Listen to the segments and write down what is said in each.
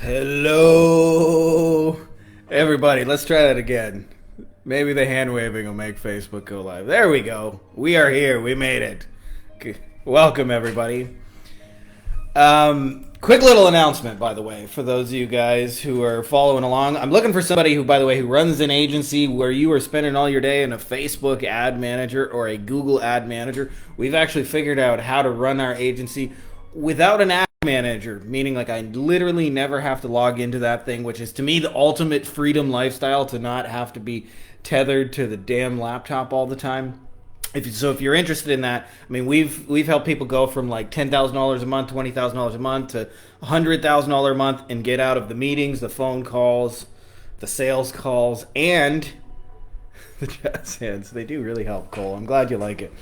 Hello, everybody. Let's try that again. Maybe the hand waving will make Facebook go live. There we go. We are here. We made it. Welcome, everybody. Quick little announcement, by the way, for those of you guys who are following along. I'm looking for somebody who, by the way, who runs an agency where you are spending all your day in a Facebook ad manager or a Google ad manager. We've actually figured out how to run our agency without an ad manager, meaning like I literally never have to log into that thing, which is to me the ultimate freedom lifestyle, to not have to be tethered to the damn laptop all the time. If you're interested in that, I mean, we've helped people go from like $10,000 a month, $20,000 a month to $100,000 a month and get out of the meetings, the phone calls, the sales calls, and the jazz hands. They do really help, Cole. I'm glad you like it.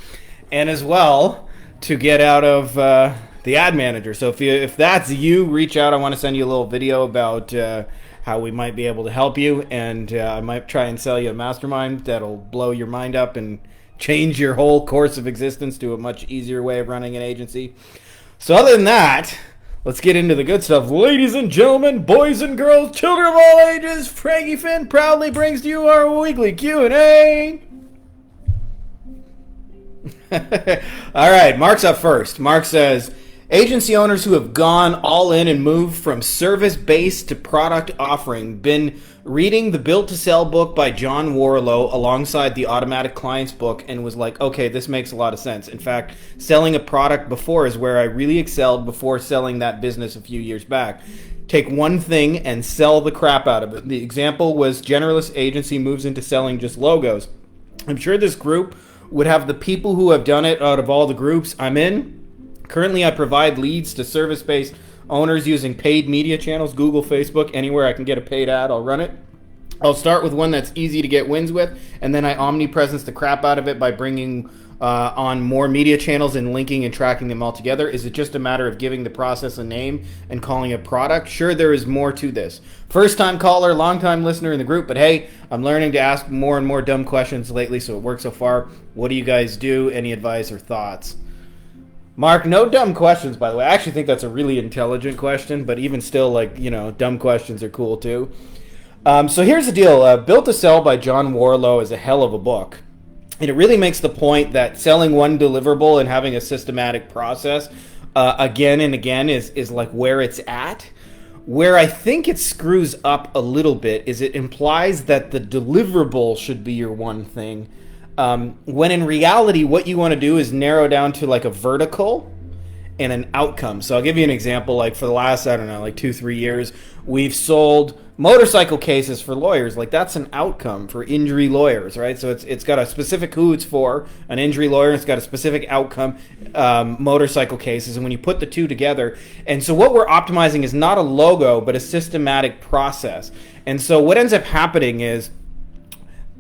And as well, to get out of the ad manager. So if that's you, reach out. I want to send you a little video about how we might be able to help you, and I might try and sell you a mastermind that'll blow your mind up and change your whole course of existence to a much easier way of running an agency. So other than that, let's get into the good stuff. Ladies and gentlemen, boys and girls, children of all ages, Frankie Finn proudly brings to you our weekly Q&A. All right, Mark's up first. Mark says, agency owners who have gone all in and moved from service-based to product offering, been reading the Built to Sell book by John Warrillow alongside the Automatic Clients book, and was like, okay, this makes a lot of sense. In fact, selling a product before is where I really excelled before selling that business a few years back. Take one thing and sell the crap out of it. The example was generalist agency moves into selling just logos. I'm sure this group would have the people who have done it out of all the groups I'm in. Currently, I provide leads to service-based owners using paid media channels, Google, Facebook, anywhere I can get a paid ad, I'll run it. I'll start with one that's easy to get wins with, and then I omnipresence the crap out of it by bringing on more media channels and linking and tracking them all together. Is it just a matter of giving the process a name and calling it product? Sure, there is more to this. First-time caller, long-time listener in the group, but hey, I'm learning to ask more and more dumb questions lately, so it works so far. What do you guys do? Any advice or thoughts? Mark, no dumb questions, by the way. I actually think that's a really intelligent question, but even still, like, you know, dumb questions are cool too. So here's the deal. Built to Sell by John Warrillow is a hell of a book. And it really makes the point that selling one deliverable and having a systematic process again and again is like where it's at. Where I think it screws up a little bit is it implies that the deliverable should be your one thing. When in reality, what you want to do is narrow down to like a vertical and an outcome. So I'll give you an example. Like for the last, I don't know, like 2-3 years, we've sold motorcycle cases for lawyers. Like that's an outcome for injury lawyers, right? So it's got a specific who it's for, an injury lawyer. It's got a specific outcome, motorcycle cases. And when you put the two together, and so what we're optimizing is not a logo, but a systematic process. And so what ends up happening is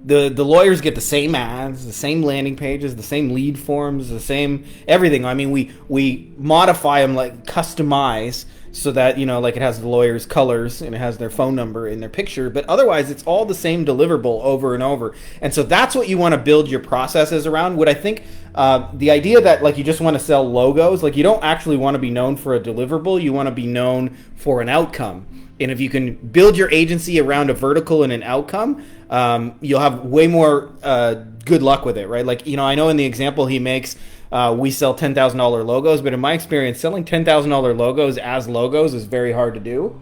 the lawyers get the same ads, the same landing pages, the same lead forms, the same everything. I mean, we modify them, like customize, so that, you know, like it has the lawyer's colors and it has their phone number and their picture, but otherwise it's all the same deliverable over and over. And so that's what you want to build your processes around. What I think, the idea that like you just want to sell logos, like you don't actually want to be known for a deliverable, you want to be known for an outcome. And if you can build your agency around a vertical and an outcome, you'll have way more good luck with it, right? Like, you know, I know in the example he makes, we sell $10,000 logos, but in my experience, selling $10,000 logos as logos is very hard to do.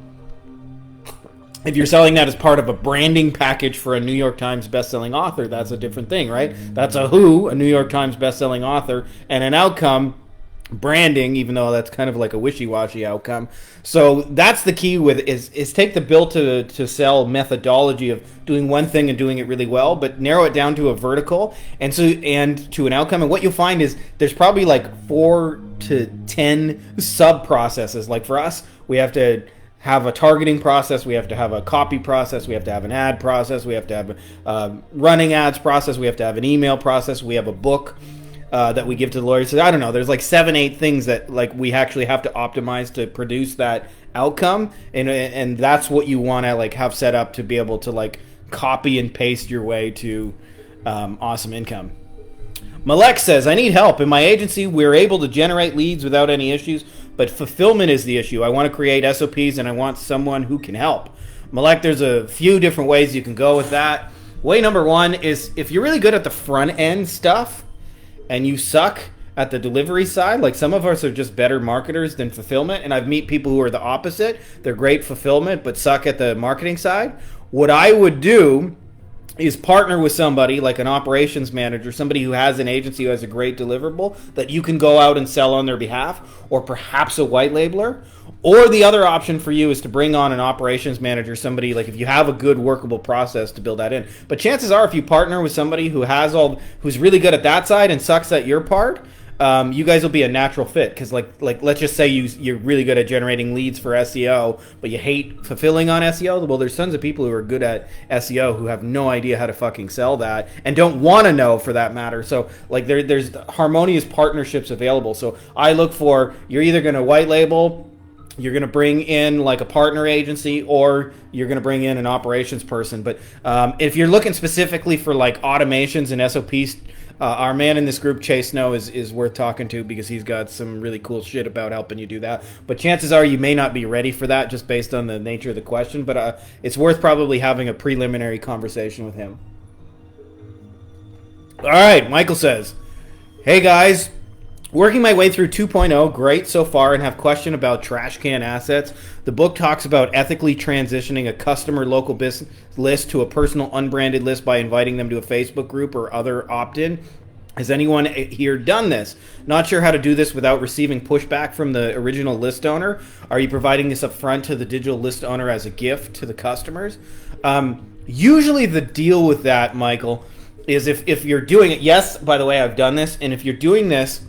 If you're selling that as part of a branding package for a New York Times bestselling author, that's a different thing, right? That's a New York Times bestselling author, and an outcome, branding, even though that's kind of like a wishy-washy outcome. So that's the key with is take the Built to Sell methodology of doing one thing and doing it really well, but narrow it down to a vertical and to an outcome. And what you'll find is there's probably like 4 to 10 sub processes. Like for us, we have to have a targeting process, we have to have a copy process, we have to have an ad process, we have to have a running ads process, we have to have an email process, we have a book that we give to the lawyers. So I don't know, there's like 7-8 things that like we actually have to optimize to produce that outcome, and that's what you want to like have set up to be able to like copy and paste your way to awesome income. Malek says, I need help. In my agency, we're able to generate leads without any issues, but fulfillment is the issue. I want to create SOPs and I want someone who can help. Malek, there's a few different ways you can go with that. Way number one is if you're really good at the front end stuff and you suck at the delivery side, like some of us are just better marketers than fulfillment, and I've met people who are the opposite. They're great fulfillment but suck at the marketing side. What I would do is partner with somebody like an operations manager, somebody who has an agency who has a great deliverable that you can go out and sell on their behalf, or perhaps a white labeler. Or the other option for you is to bring on an operations manager, somebody like if you have a good workable process to build that in. But chances are if you partner with somebody who's really good at that side and sucks at your part, you guys will be a natural fit, because like let's just say you're really good at generating leads for SEO, but you hate fulfilling on SEO. Well, there's tons of people who are good at SEO who have no idea how to fucking sell that and don't want to know, for that matter. So like there's harmonious partnerships available. So I look for, you're either going to white label, you're going to bring in like a partner agency, or you're going to bring in an operations person. But if you're looking specifically for like automations and SOPs, our man in this group, Chase Snow, is worth talking to, because he's got some really cool shit about helping you do that. But chances are you may not be ready for that just based on the nature of the question. But it's worth probably having a preliminary conversation with him. All right, Michael says, hey guys, working my way through 2.0, great so far, and have question about trash can assets. The book talks about ethically transitioning a customer local business list to a personal unbranded list by inviting them to a Facebook group or other opt-in. Has anyone here done this? Not sure how to do this without receiving pushback from the original list owner. Are you providing this up front to the digital list owner as a gift to the customers? Usually the deal with that, Michael, is if you're doing it, yes, by the way, I've done this, and if you're doing this,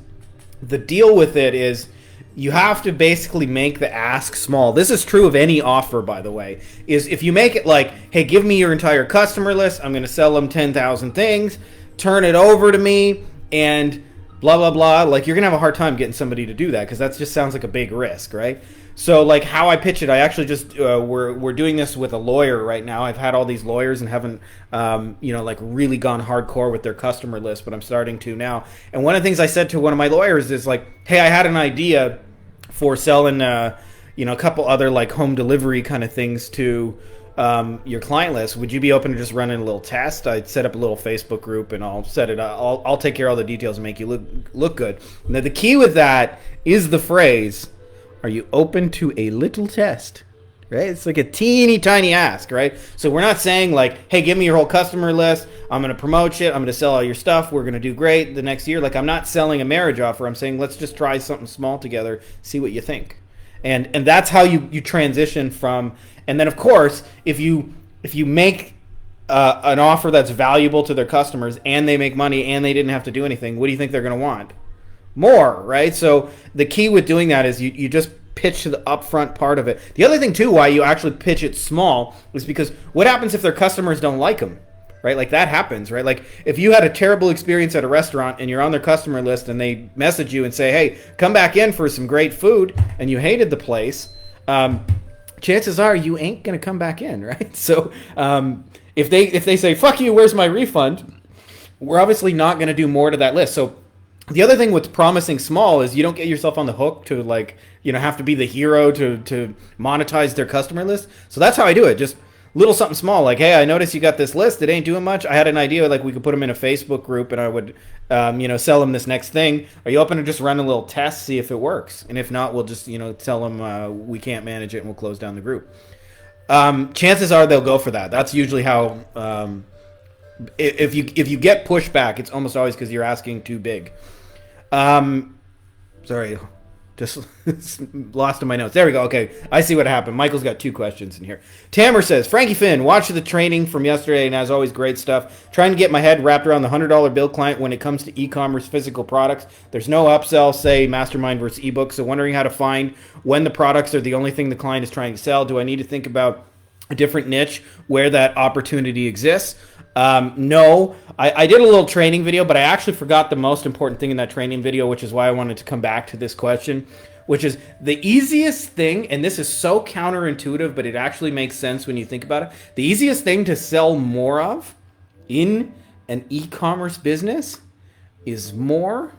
the deal with it is you have to basically make the ask small. This is true of any offer, by the way, is if you make it like, hey, give me your entire customer list, I'm going to sell them 10,000 things, turn it over to me, and blah, blah, blah. Like, you're going to have a hard time getting somebody to do that, because that just sounds like a big risk, right? So, like, how I pitch it, I actually just, we're doing this with a lawyer right now. I've had all these lawyers and haven't, like really gone hardcore with their customer list, but I'm starting to now. And one of the things I said to one of my lawyers is like, hey, I had an idea for selling, a couple other like home delivery kind of things to your client list. Would you be open to just running a little test? I'd set up a little Facebook group and I'll set it up. I'll take care of all the details and make you look good. Now, the key with that is the phrase, are you open to a little test? Right? It's like a teeny tiny ask, right? So we're not saying like, hey, give me your whole customer list. I'm going to promote shit. I'm going to sell all your stuff. We're going to do great the next year. Like, I'm not selling a marriage offer. I'm saying, let's just try something small together, see what you think. And that's how you transition from, and then of course, if you make an offer that's valuable to their customers and they make money and they didn't have to do anything, what do you think they're going to want? More, right? So the key with doing that is you just pitch to the upfront part of it. The other thing too, why you actually pitch it small, is because what happens if their customers don't like them, right? Like, that happens, right? Like, if you had a terrible experience at a restaurant and you're on their customer list and they message you and say, hey, come back in for some great food, and you hated the place, chances are you ain't gonna come back in, right? So if they say, fuck you, where's my refund, we're obviously not gonna do more to that list. So the other thing with promising small is you don't get yourself on the hook to have to be the hero to monetize their customer list. So that's how I do it. Just little something small, like, hey, I noticed you got this list. It ain't doing much. I had an idea, like we could put them in a Facebook group and I would, sell them this next thing. Are you open to just run a little test, see if it works? And if not, we'll just, tell them we can't manage it and we'll close down the group. Chances are they'll go for that. That's usually how, if you get pushback, it's almost always because you're asking too big. Sorry, just lost in my notes. There we go. Okay, I see what happened. Michael's got two questions in here. Tamer says, Frankie Finn, watched the training from yesterday, and as always, great stuff. Trying to get my head wrapped around the $100 bill client when it comes to e-commerce physical products. There's no upsell, say, mastermind versus ebook, so wondering how to find when the products are the only thing the client is trying to sell. Do I need to think about a different niche where that opportunity exists? No, I did a little training video, but I actually forgot the most important thing in that training video, which is why I wanted to come back to this question, which is the easiest thing, and this is so counterintuitive, but it actually makes sense when you think about it. The easiest thing to sell more of in an e-commerce business is more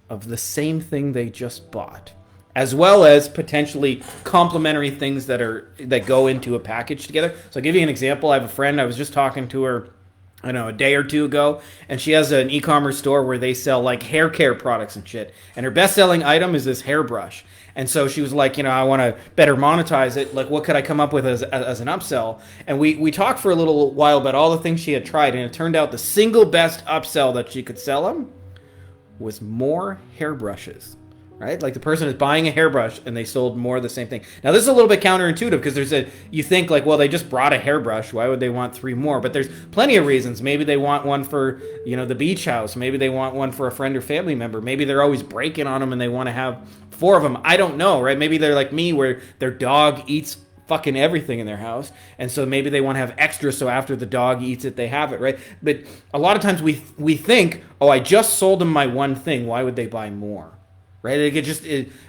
of the same thing they just bought. as well as potentially complementary things that go into a package together. So I'll give you an example. I have a friend, I was just talking to her, I don't know, a day or two ago, and she has an e-commerce store where they sell like hair care products and shit. And her best-selling item is this hairbrush. And so she was like, I want to better monetize it. Like, what could I come up with as an upsell? And we talked for a little while about all the things she had tried, and it turned out the single best upsell that she could sell them was more hairbrushes. Right? Like the person is buying a hairbrush and they sold more of the same thing. Now this is a little bit counterintuitive because you think like, well, they just brought a hairbrush. Why would they want 3 more? But there's plenty of reasons. Maybe they want one for, the beach house. Maybe they want one for a friend or family member. Maybe they're always breaking on them and they want to have 4 of them. I don't know, right? Maybe they're like me where their dog eats fucking everything in their house, and so maybe they want to have extra so after the dog eats it, they have it, right? But a lot of times we think, oh, I just sold them my one thing. Why would they buy more? Right?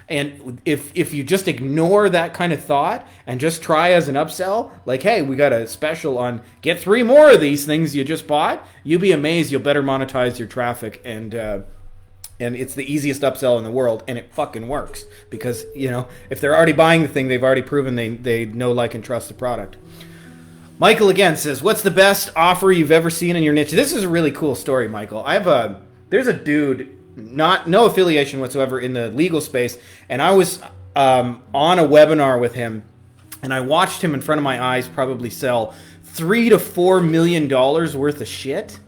And if you just ignore that kind of thought and just try as an upsell, like, hey, we got a special on get 3 more of these things you just bought, you'll be amazed. You'll better monetize your traffic, and it's the easiest upsell in the world, and it fucking works because if they're already buying the thing, they've already proven they know, like, and trust the product. Michael again says, "What's the best offer you've ever seen in your niche?" This is a really cool story, Michael. There's a dude. No affiliation whatsoever in the legal space, and I was on a webinar with him, and I watched him in front of my eyes probably sell $3 to $4 million worth of shit.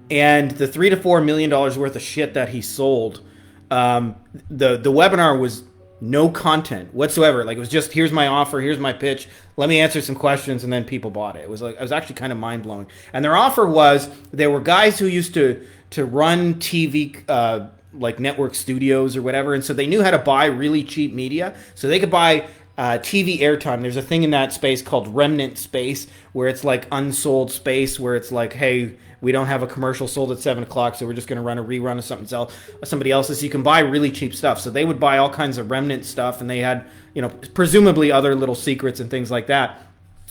And the $3 to $4 million worth of shit that he sold, the webinar was no content whatsoever. Like, it was just, here's my offer, here's my pitch, let me answer some questions, and then people bought it. It was actually kind of mind blowing. And their offer was, there were guys who used to run TV, like network studios or whatever, and so they knew how to buy really cheap media, so they could buy TV airtime. There's a thing in that space called remnant space, where it's like unsold space, where it's like, hey, we don't have a commercial sold at 7 o'clock, so we're just going to run a rerun of somebody else's. So you can buy really cheap stuff. So they would buy all kinds of remnant stuff, and they had, presumably other little secrets and things like that.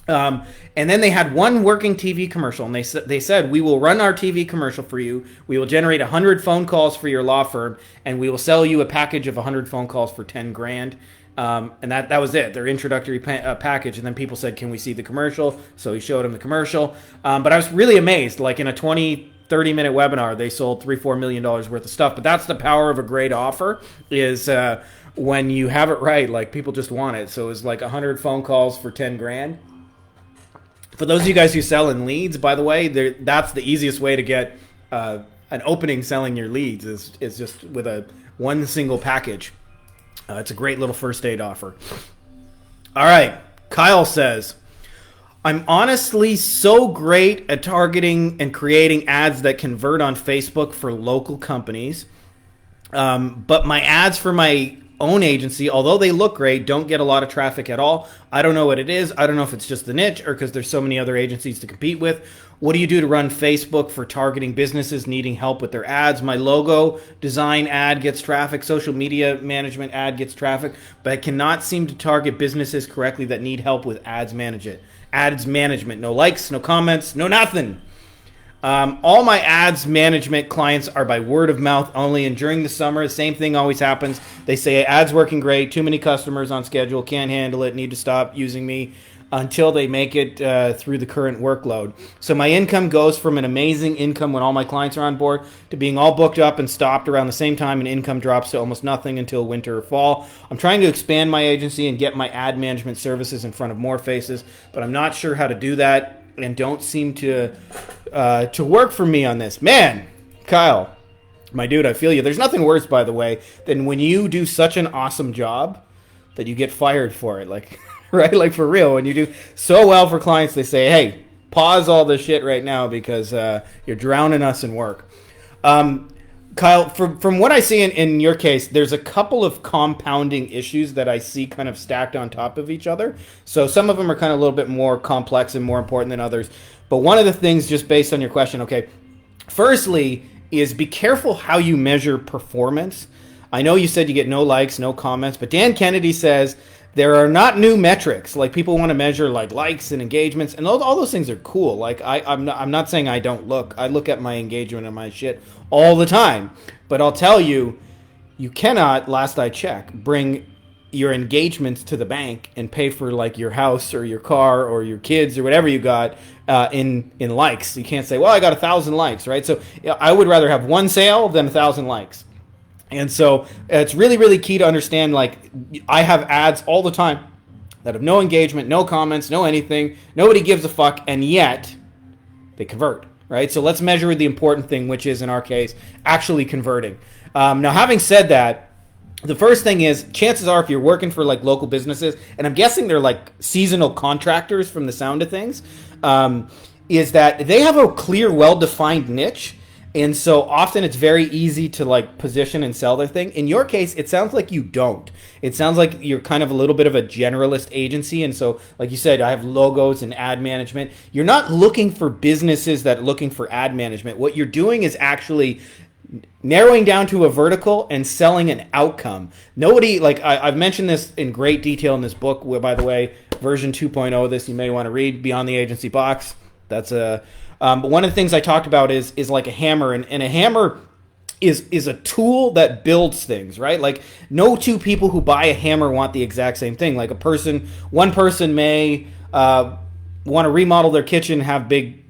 And then they had one working TV commercial, and they said, we will run our TV commercial for you. We will generate 100 phone calls for your law firm, and we will sell you a package of 100 phone calls for 10 grand. And that was it, their introductory package. And then people said, can we see the commercial? So he showed them the commercial. But I was really amazed, like in a 20, 30-minute webinar, they sold $3-4 million worth of stuff. But that's the power of a great offer, is when you have it right, like people just want it. So it was like 100 phone calls for 10 grand. For those of you guys who sell in leads, by the way, that's the easiest way to get an opening selling your leads is just with one single package. It's a great little first aid offer. All right. Kyle says, I'm honestly so great at targeting and creating ads that convert on Facebook for local companies. But my ads for my own agency, although they look great, don't get a lot of traffic at all. I don't know what it is. I don't know if it's just the niche or because there's so many other agencies to compete with. What do you do to run Facebook for targeting businesses needing help with their ads? My logo design ad gets traffic. Social media management ad gets traffic, but I cannot seem to target businesses correctly that need help with ads management. Ads management. No likes, no comments, no nothing. All my ads management clients are by word of mouth only, and during the summer, the same thing always happens. They say, ads working great, too many customers on schedule, can't handle it, need to stop using me, until they make it through the current workload. So my income goes from an amazing income when all my clients are on board to being all booked up and stopped around the same time, and income drops to almost nothing until winter or fall. I'm trying to expand my agency and get my ad management services in front of more faces, but I'm not sure how to do that and don't seem to work for me on this. Man, Kyle, my dude, I feel you. There's nothing worse, by the way, than when you do such an awesome job that you get fired for it. Like, right? Like, for real, when you do so well for clients, they say, hey, pause all this shit right now because you're drowning us in work. Kyle, from what I see in your case, there's a couple of compounding issues that I see kind of stacked on top of each other. So some of them are kind of a little bit more complex and more important than others. But one of the things, just based on your question, okay, firstly, is be careful how you measure performance. I know you said you get no likes, no comments, but Dan Kennedy says there are not new metrics. Like, people want to measure like likes and engagements, and all those things are cool. Like, I'm not saying I don't look. I look at my engagement and my shit all the time. But I'll tell you, you cannot, last I check, bring your engagements to the bank and pay for like your house or your car or your kids or whatever you got in likes. You can't say, well, I got 1,000 likes, right? So I would rather have one sale than 1,000 likes. And so it's really, really key to understand, like, I have ads all the time that have no engagement, no comments, no anything. Nobody gives a fuck, and yet they convert, right? So let's measure the important thing, which is, in our case, actually converting. Now, having said that, the first thing is, chances are, if you're working for like local businesses, and I'm guessing they're like seasonal contractors from the sound of things, is that they have a clear, well-defined niche. And so often it's very easy to like position and sell their thing. In your case, it sounds like you don't. It sounds like you're kind of a little bit of a generalist agency. And so, like you said, I have logos and ad management. You're not looking for businesses that are looking for ad management. What you're doing is actually narrowing down to a vertical and selling an outcome. Nobody, like I've mentioned this in great detail in this book, where, by the way, version 2.0 of this you may want to read, Beyond the Agency Box. That's a... but one of the things I talked about is like a hammer, and a hammer is a tool that builds things, right? Like, no two people who buy a hammer want the exact same thing. Like one person may want to remodel their kitchen, have big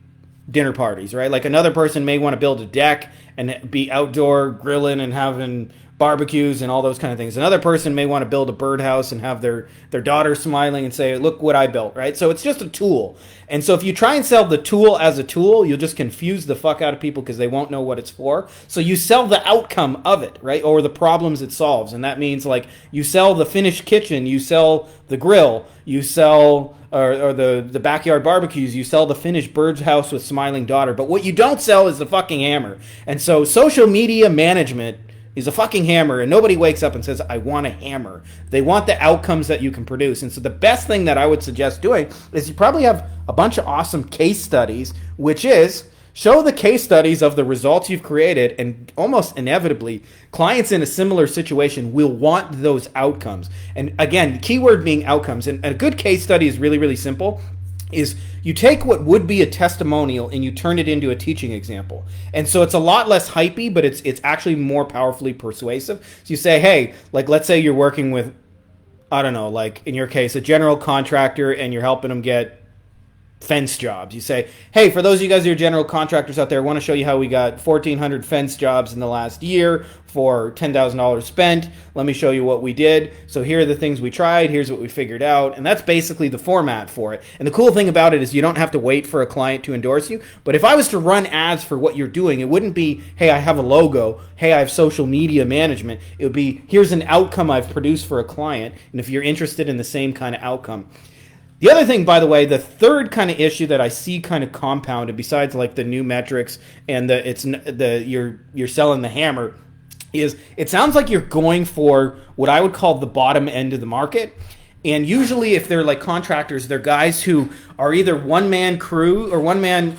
dinner parties, right? Like another person may want to build a deck and be outdoor grilling and having barbecues and all those kind of things. Another person may want to build a birdhouse and have their daughter smiling and say, look what I built, right? So it's just a tool. And so if you try and sell the tool as a tool, you'll just confuse the fuck out of people because they won't know what it's for. So you sell the outcome of it, right? Or the problems it solves. And that means, like, you sell the finished kitchen, you sell the grill, you sell or the backyard barbecues, you sell the finished birdhouse with smiling daughter. But what you don't sell is the fucking hammer. And so social media management is a fucking hammer, and nobody wakes up and says, I want a hammer. They want the outcomes that you can produce. And so the best thing that I would suggest doing is you probably have a bunch of awesome case studies, which is show the case studies of the results you've created, and almost inevitably, clients in a similar situation will want those outcomes. And again, keyword being outcomes. And a good case study is really, really simple. Is you take what would be a testimonial and you turn it into a teaching example. And so it's a lot less hypey, but it's actually more powerfully persuasive. So you say, hey, like, let's say you're working with, I don't know, like in your case, a general contractor, and you're helping them get fence jobs. You say, hey, for those of you guys who are general contractors out there, I want to show you how we got 1,400 fence jobs in the last year for $10,000 spent. Let me show you what we did. So here are the things we tried. Here's what we figured out. And that's basically the format for it. And the cool thing about it is you don't have to wait for a client to endorse you. But if I was to run ads for what you're doing, it wouldn't be, hey, I have a logo. Hey, I have social media management. It would be, here's an outcome I've produced for a client. And if you're interested in the same kind of outcome. The other thing, by the way, the third kind of issue that I see kind of compounded, besides like the new metrics and you're selling the hammer, is it sounds like you're going for what I would call the bottom end of the market. And usually, if they're like contractors, they're guys who are either one-man crew or one-man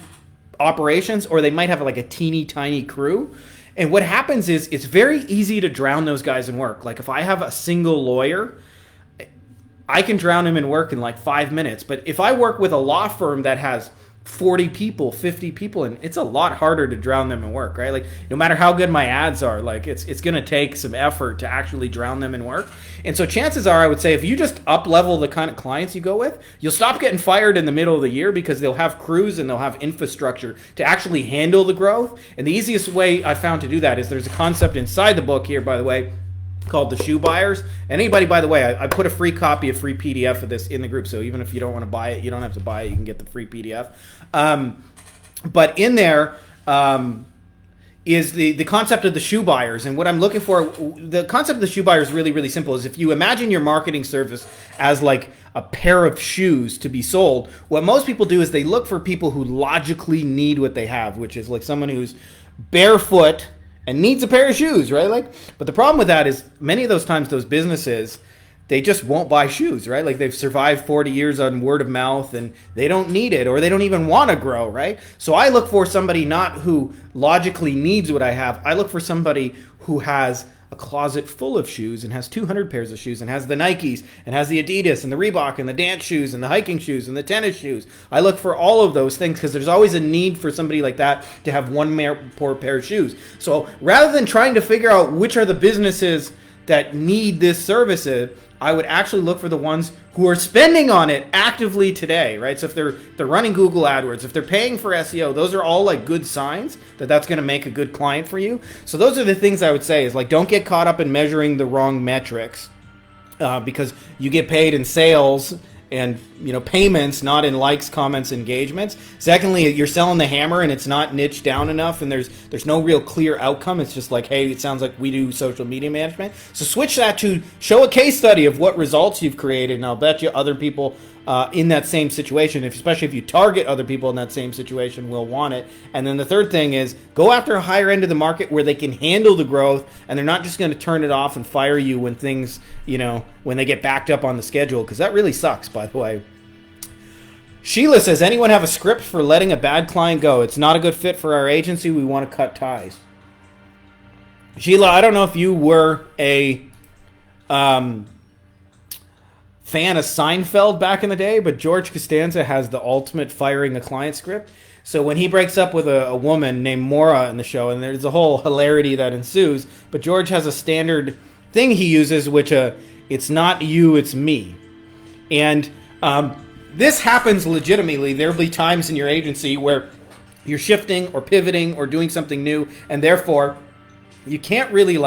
operations, or they might have like a teeny tiny crew. And what happens is it's very easy to drown those guys in work. Like if I have a single lawyer, I can drown him in work in like 5 minutes. But if I work with a law firm that has 40 people, 50 people, and it's a lot harder to drown them in work, right? Like no matter how good my ads are, like it's going to take some effort to actually drown them in work. And so chances are, I would say, if you just up level the kind of clients you go with, you'll stop getting fired in the middle of the year because they'll have crews and they'll have infrastructure to actually handle the growth. And the easiest way I found to do that is there's a concept inside the book here, by the way, called the shoe buyers. Anybody, by the way, I put a free copy, a free PDF of this in the group. So even if you don't want to buy it, you don't have to buy it. You can get the free PDF. But in there is the concept of the shoe buyers. And what I'm looking for, the concept of the shoe buyer is really, really simple. Is if you imagine your marketing service as like a pair of shoes to be sold, what most people do is they look for people who logically need what they have, which is like someone who's barefoot and needs a pair of shoes, right? Like, but the problem with that is many of those times those businesses, they just won't buy shoes, right? Like they've survived 40 years on word of mouth and they don't need it, or they don't even want to grow, right? So I look for somebody not who logically needs what I have. I look for somebody who has a closet full of shoes and has 200 pairs of shoes and has the Nikes and has the Adidas and the Reebok and the dance shoes and the hiking shoes and the tennis shoes. I look for all of those things because there's always a need for somebody like that to have one poor pair of shoes. So rather than trying to figure out which are the businesses that need this service, I would actually look for the ones who are spending on it actively today, right? So if they're running Google AdWords, if they're paying for SEO, those are all like good signs that that's going to make a good client for you. So those are the things I would say is like, don't get caught up in measuring the wrong metrics because you get paid in sales and payments, not in likes, comments, engagements. Secondly, you're selling the hammer and it's not niched down enough and there's no real clear outcome. It's just like, hey, it sounds like we do social media management. So switch that to show a case study of what results you've created, and I'll bet you other people in that same situation, especially if you target other people in that same situation, will want it. And then the third thing is go after a higher end of the market where they can handle the growth and they're not just going to turn it off and fire you when things, when they get backed up on the schedule, because that really sucks, by the way. Sheila says, anyone have a script for letting a bad client go? It's not a good fit for our agency. We want to cut ties. Sheila, I don't know if you were a fan of Seinfeld back in the day, but George Costanza has the ultimate firing a client script. So when he breaks up with a woman named Maura in the show, and there's a whole hilarity that ensues, but George has a standard thing he uses, which it's not you, it's me. And this happens legitimately. There'll be times in your agency where you're shifting or pivoting or doing something new, and therefore you can't really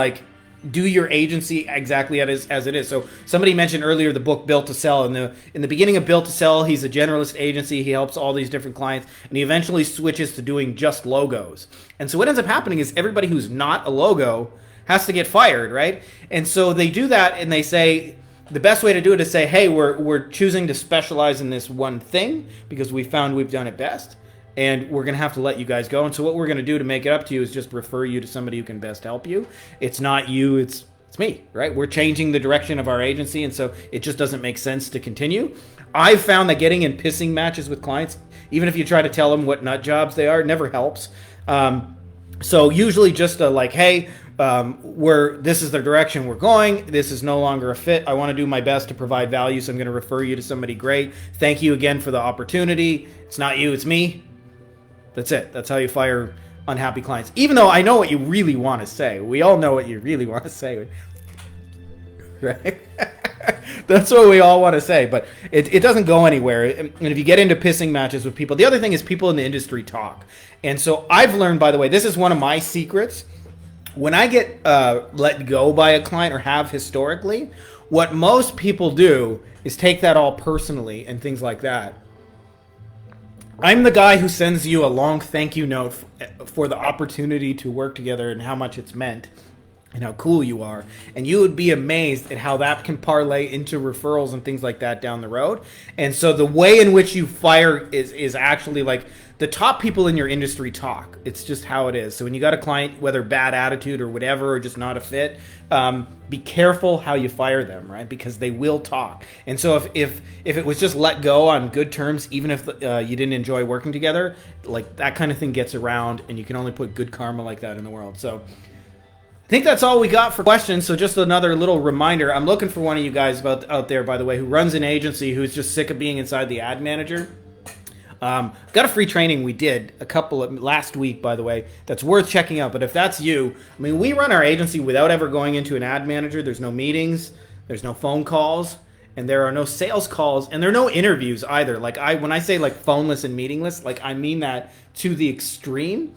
do your agency exactly as it is. So somebody mentioned earlier the book Built to Sell. In the beginning of Built to Sell, he's a generalist agency. He helps all these different clients, and he eventually switches to doing just logos. And so what ends up happening is everybody who's not a logo has to get fired, right? And so they do that, and they say the best way to do it is say, hey, we're choosing to specialize in this one thing because we found we've done it best. And we're going to have to let you guys go. And so what we're going to do to make it up to you is just refer you to somebody who can best help you. It's not you, it's me, right? We're changing the direction of our agency, and so it just doesn't make sense to continue. I've found that getting in pissing matches with clients, even if you try to tell them what nut jobs they are, never helps. So usually just hey, this is the direction we're going. This is no longer a fit. I want to do my best to provide value, so I'm going to refer you to somebody great. Thank you again for the opportunity. It's not you, it's me. That's it. That's how you fire unhappy clients. Even though I know what you really want to say. We all know what you really want to say. Right? That's what we all want to say. But it doesn't go anywhere. And if you get into pissing matches with people, the other thing is people in the industry talk. And so I've learned, by the way, this is one of my secrets. When I get let go by a client or have historically, what most people do is take that all personally and things like that. I'm the guy who sends you a long thank you note for the opportunity to work together and how much it's meant and how cool you are. And you would be amazed at how that can parlay into referrals and things like that down the road. And so the way in which you fire is actually the top people in your industry talk. It's just how it is. So when you got a client, whether bad attitude or whatever, or just not a fit, be careful how you fire them, right? Because they will talk. And so if it was just let go on good terms, even if you didn't enjoy working together, that kind of thing gets around, and you can only put good karma like that in the world. So I think that's all we got for questions. So just another little reminder. I'm looking for one of you guys out there, by the way, who runs an agency who's just sick of being inside the ad manager. Got a free training we did last week, by the way, that's worth checking out. But if that's you, we run our agency without ever going into an ad manager. There's no meetings, there's no phone calls, and there are no sales calls, and there are no interviews either. When I say phoneless and meetingless, I mean that to the extreme.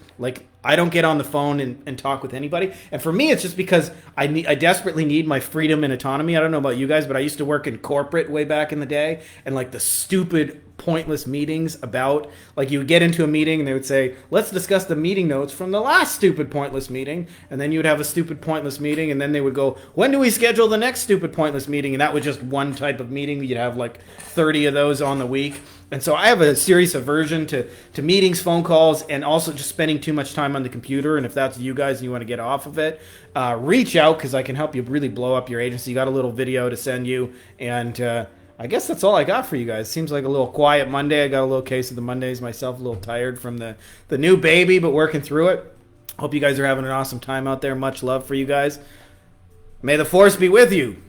I don't get on the phone and talk with anybody. And for me, it's just because I desperately need my freedom and autonomy. I don't know about you guys, but I used to work in corporate way back in the day, and the stupid pointless meetings about you would get into a meeting and they would say, let's discuss the meeting notes from the last stupid pointless meeting, and then you would have a stupid pointless meeting, and then they would go, when do we schedule the next stupid pointless meeting? And that was just one type of meeting. You'd have 30 of those on the week. And so I have a serious aversion to meetings, phone calls, and also just spending too much time on the computer. And if that's you guys and you want to get off of it, reach out, because I can help you really blow up your agency. You got a little video to send you, and I guess that's all I got for you guys. Seems like a little quiet Monday. I got a little case of the Mondays myself, a little tired from the new baby, but working through it. Hope you guys are having an awesome time out there. Much love for you guys. May the force be with you.